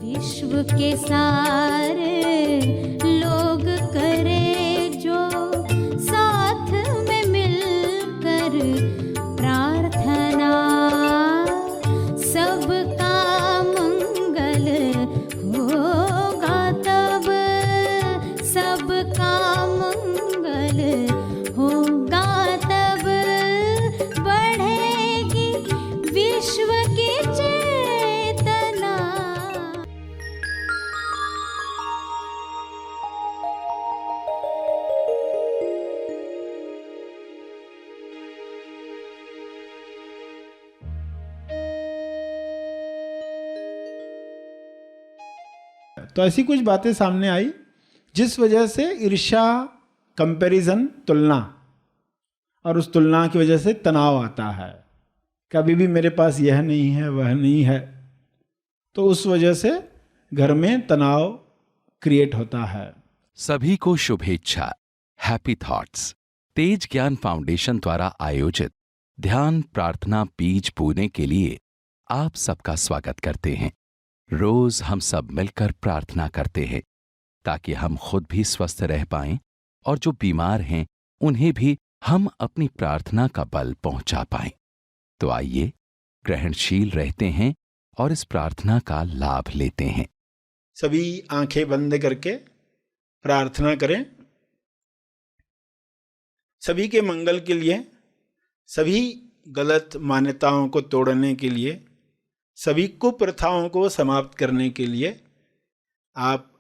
विश्व के सारे लोग करे जो साथ में मिलकर प्रार्थना, सबका मंगल होगा तब, सबका मंगल होगा तब, बढ़ेगी विश्व की चेतना। तो ऐसी कुछ बातें सामने आई जिस वजह से ईर्ष्या, कंपैरिजन, तुलना, और उस तुलना की वजह से तनाव आता है। कभी भी मेरे पास यह नहीं है, वह नहीं है, तो उस वजह से घर में तनाव क्रिएट होता है। सभी को शुभेच्छा। हैप्पी थॉट्स तेज ज्ञान फाउंडेशन द्वारा आयोजित ध्यान प्रार्थना बीज बोने के लिए आप सबका स्वागत करते हैं। रोज हम सब मिलकर प्रार्थना करते हैं ताकि हम खुद भी स्वस्थ रह पाएं और जो बीमार हैं उन्हें भी हम अपनी प्रार्थना का बल पहुंचा पाएं। तो आइए ग्रहणशील रहते हैं और इस प्रार्थना का लाभ लेते हैं। सभी आंखें बंद करके प्रार्थना करें। सभी के मंगल के लिए, सभी गलत मान्यताओं को तोड़ने के लिए, सभी कुप्रथाओं को समाप्त करने के लिए आप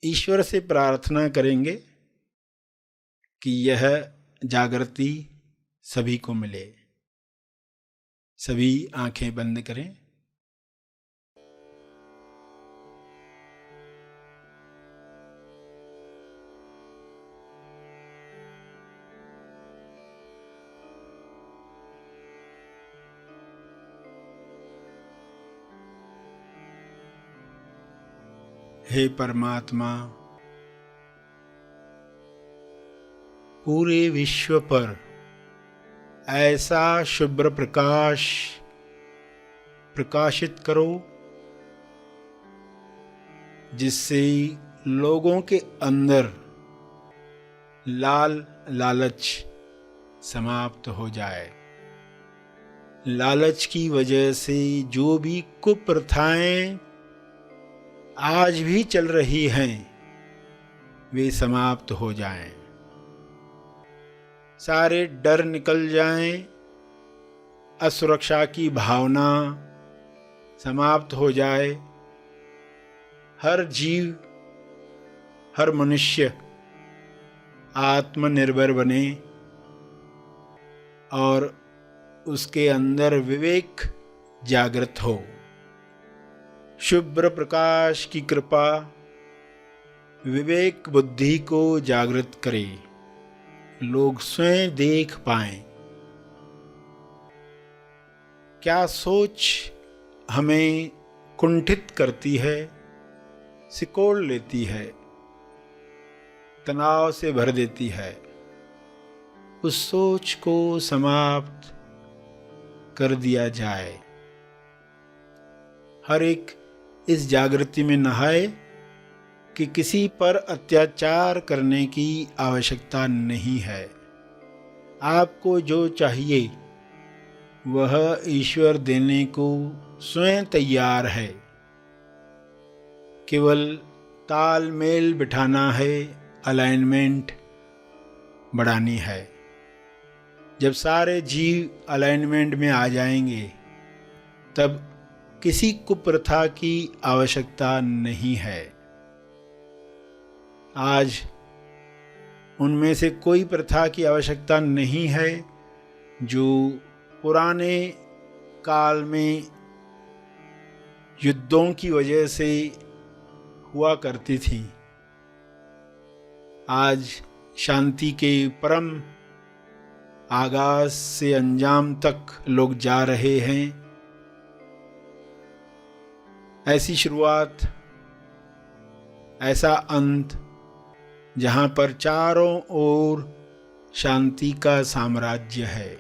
ईश्वर से प्रार्थना करेंगे कि यह जागृति सभी को मिले। सभी आंखें बंद करें। हे परमात्मा, पूरे विश्व पर ऐसा शुभ्र प्रकाश प्रकाशित करो जिससे लोगों के अंदर लालच समाप्त हो जाए। लालच की वजह से जो भी कुप्रथाएं आज भी चल रही हैं वे समाप्त हो जाएं। सारे डर निकल जाएं, असुरक्षा की भावना समाप्त हो जाए। हर जीव, हर मनुष्य आत्मनिर्भर बने और उसके अंदर विवेक जागृत हो। शुभ्र प्रकाश की कृपा विवेक बुद्धि को जागृत करे, लोग स्वयं देख पाएं क्या सोच हमें कुंठित करती है, सिकोड़ लेती है, तनाव से भर देती है। उस सोच को समाप्त कर दिया जाए। हर एक इस जागृति में नहाए कि किसी पर अत्याचार करने की आवश्यकता नहीं है। आपको जो चाहिए वह ईश्वर देने को स्वयं तैयार है। केवल तालमेल बिठाना है, अलाइनमेंट बढ़ानी है। जब सारे जीव अलाइनमेंट में आ जाएंगे तब किसी कुप्रथा की आवश्यकता नहीं है। आज उनमें से कोई प्रथा की आवश्यकता नहीं है जो पुराने काल में युद्धों की वजह से हुआ करती थी। आज शांति के परम आगाज से अंजाम तक लोग जा रहे हैं। ऐसी शुरुआत, ऐसा अंत जहाँ पर चारों ओर शांति का साम्राज्य है।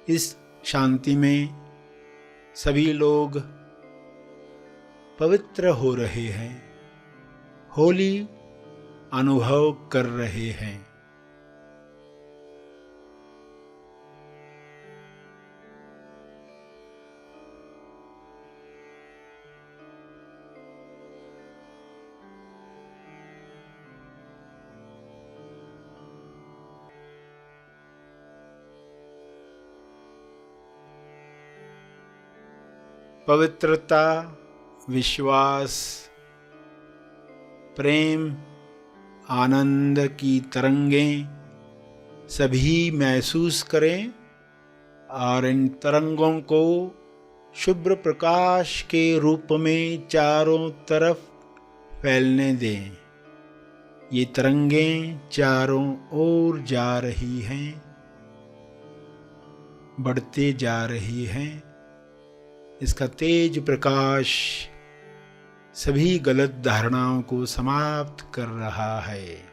इस शांति में सभी लोग पवित्र हो रहे हैं, होली अनुभव कर रहे हैं। पवित्रता, विश्वास, प्रेम, आनंद की तरंगें सभी महसूस करें और इन तरंगों को शुभ्र प्रकाश के रूप में चारों तरफ फैलने दें। ये तरंगें चारों ओर जा रही हैं, बढ़ते जा रही हैं। इसका तेज प्रकाश सभी गलत धारणाओं को समाप्त कर रहा है।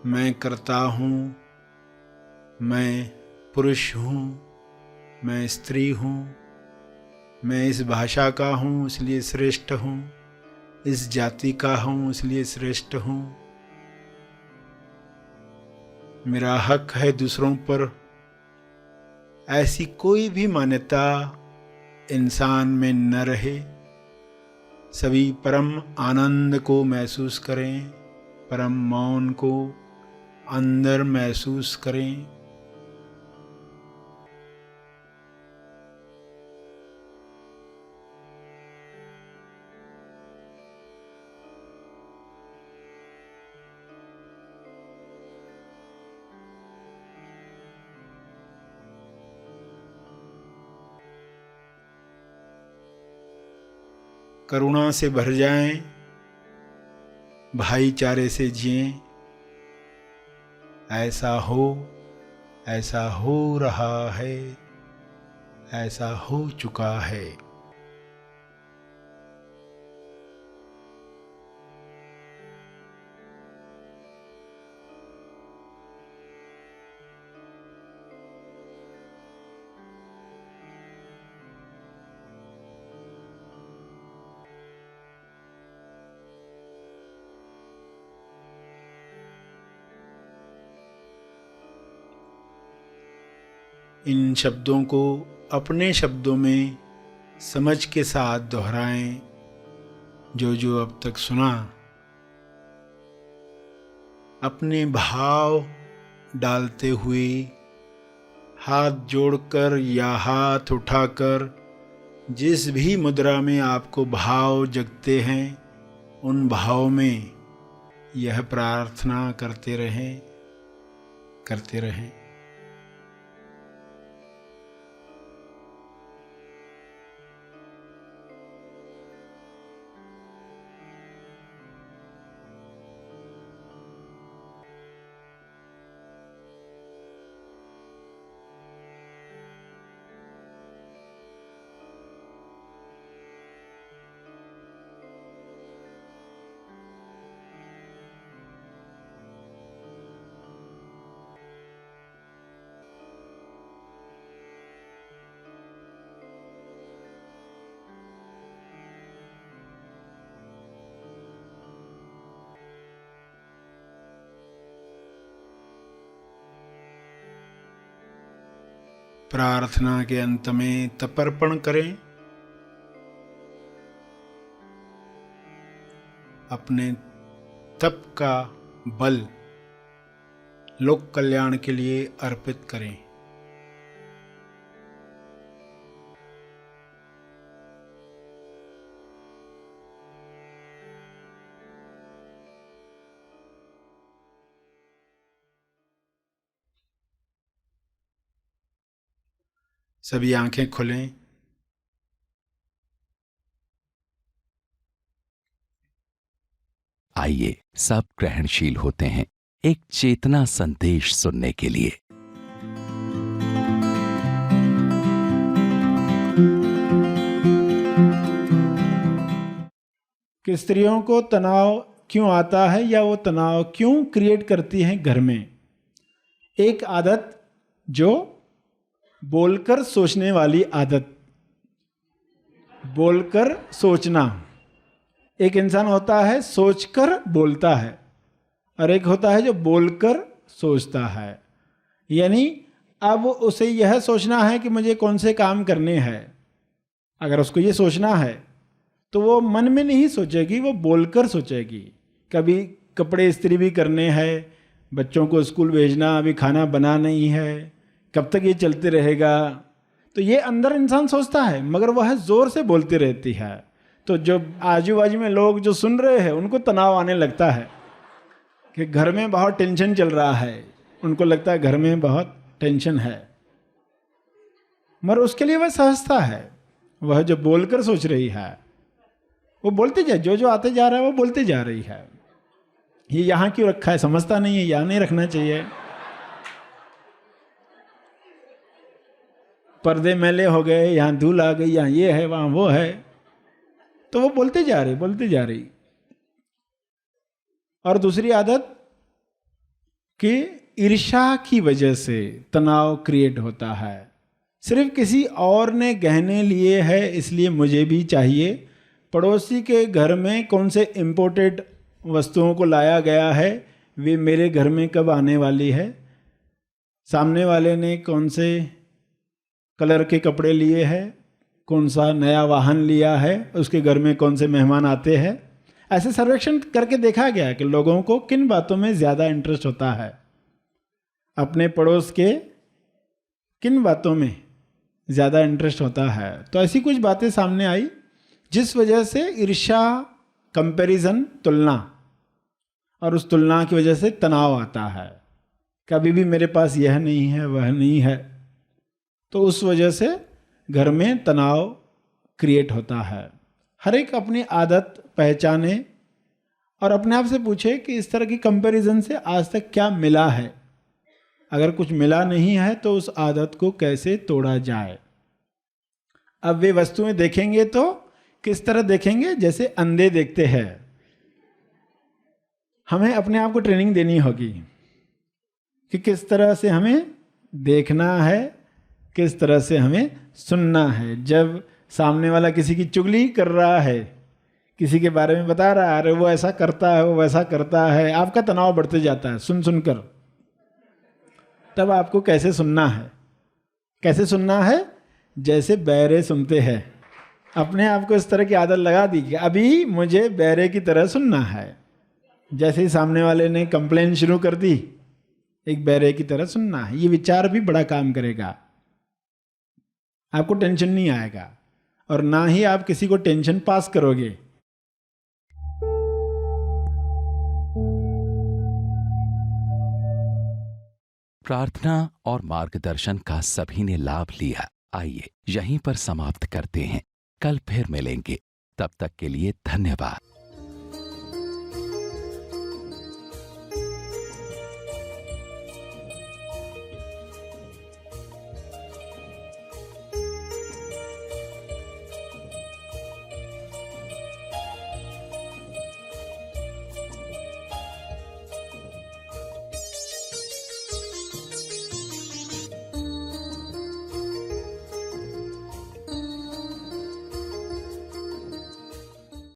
मैं करता हूँ, मैं पुरुष हूँ, मैं स्त्री हूँ, मैं इस भाषा का हूँ इसलिए श्रेष्ठ हूँ, इस जाति का हूँ इसलिए श्रेष्ठ हूँ। मेरा हक है दूसरों पर। ऐसी कोई भी मान्यता इंसान में न रहे। सभी परम आनंद को महसूस करें, परम मौन को अंदर महसूस करें। करुणा से भर जाएं, भाईचारे से जिएं। ऐसा हो रहा है, ऐसा हो चुका है। इन शब्दों को अपने शब्दों में समझ के साथ दोहराएं। जो अब तक सुना, अपने भाव डालते हुए हाथ जोड़कर या हाथ उठाकर जिस भी मुद्रा में आपको भाव जगते हैं, उन भाव में यह प्रार्थना करते रहें। प्रार्थना के अंत में तर्पण करें। अपने तप का बल लोक कल्याण के लिए अर्पित करें। सभी आंखें खुलें। आइए सब ग्रहणशील होते हैं एक चेतना संदेश सुनने के लिए। कि स्त्रियों को तनाव क्यों आता है या वो तनाव क्यों क्रिएट करती हैं घर में। एक आदत जो बोलकर सोचने वाली आदत, बोलकर सोचना। एक इंसान होता है सोचकर बोलता है और एक होता है जो बोलकर सोचता है। यानी अब उसे यह सोचना है कि मुझे कौन से काम करने हैं। अगर उसको ये सोचना है तो वो मन में नहीं सोचेगी, वो बोलकर सोचेगी। कभी कपड़े इस्त्री भी करने हैं, बच्चों को स्कूल भेजना, अभी खाना बना नहीं है, कब तक ये चलते रहेगा। तो ये अंदर इंसान सोचता है मगर वह ज़ोर से बोलती रहती है। तो जो आजू बाजू में लोग जो सुन रहे हैं उनको तनाव आने लगता है कि घर में बहुत टेंशन चल रहा है। उनको लगता है घर में बहुत टेंशन है, मगर उसके लिए वह सहजता है। वह जो बोलकर सोच रही है वो बोलते जाए, जो आते जा रहा है वो बोलते जा रही है। ये यहाँ क्यों रखा है समझता नहीं है, यहाँ नहीं रखना चाहिए। पर्दे मैले हो गए, यहाँ धूल आ गई, यहाँ ये है वहाँ वो है, तो वो बोलते जा रही। और दूसरी आदत कि ईर्ष्या की वजह से तनाव क्रिएट होता है। सिर्फ किसी और ने गहने लिए है इसलिए मुझे भी चाहिए। पड़ोसी के घर में कौन से इम्पोर्टेड वस्तुओं को लाया गया है, वे मेरे घर में कब आने वाली है। सामने वाले ने कौन से कलर के कपड़े लिए हैं, कौन सा नया वाहन लिया है, उसके घर में कौन से मेहमान आते हैं। ऐसे सर्वेक्षण करके देखा गया कि लोगों को किन बातों में ज़्यादा इंटरेस्ट होता है, अपने पड़ोस के किन बातों में ज़्यादा इंटरेस्ट होता है। तो ऐसी कुछ बातें सामने आई जिस वजह से ईर्ष्या, कंपैरिजन, तुलना, और उस तुलना की वजह से तनाव आता है। कभी भी मेरे पास यह नहीं है वह नहीं है, तो उस वजह से घर में तनाव क्रिएट होता है। हर एक अपनी आदत पहचाने और अपने आप से पूछे कि इस तरह की कंपैरिजन से आज तक क्या मिला है। अगर कुछ मिला नहीं है तो उस आदत को कैसे तोड़ा जाए। अब वे वस्तुएं देखेंगे तो किस तरह देखेंगे, जैसे अंधे देखते हैं। हमें अपने आप को ट्रेनिंग देनी होगी कि किस तरह से हमें देखना है, किस तरह से हमें सुनना है। जब सामने वाला किसी की चुगली कर रहा है, किसी के बारे में बता रहा है, अरे वो ऐसा करता है, वो वैसा करता है, आपका तनाव बढ़ते जाता है सुन सुनकर। तब आपको कैसे सुनना है, कैसे सुनना है, जैसे बहरे सुनते हैं। अपने आप को इस तरह की आदत लगा दी कि अभी मुझे बहरे की तरह सुनना है। जैसे ही सामने वाले ने कंप्लेन शुरू कर दी, एक बहरे की तरह सुनना है। ये विचार भी बड़ा काम करेगा, आपको टेंशन नहीं आएगा और ना ही आप किसी को टेंशन पास करोगे। प्रार्थना और मार्गदर्शन का सभी ने लाभ लिया। आइए यहीं पर समाप्त करते हैं, कल फिर मिलेंगे। तब तक के लिए धन्यवाद।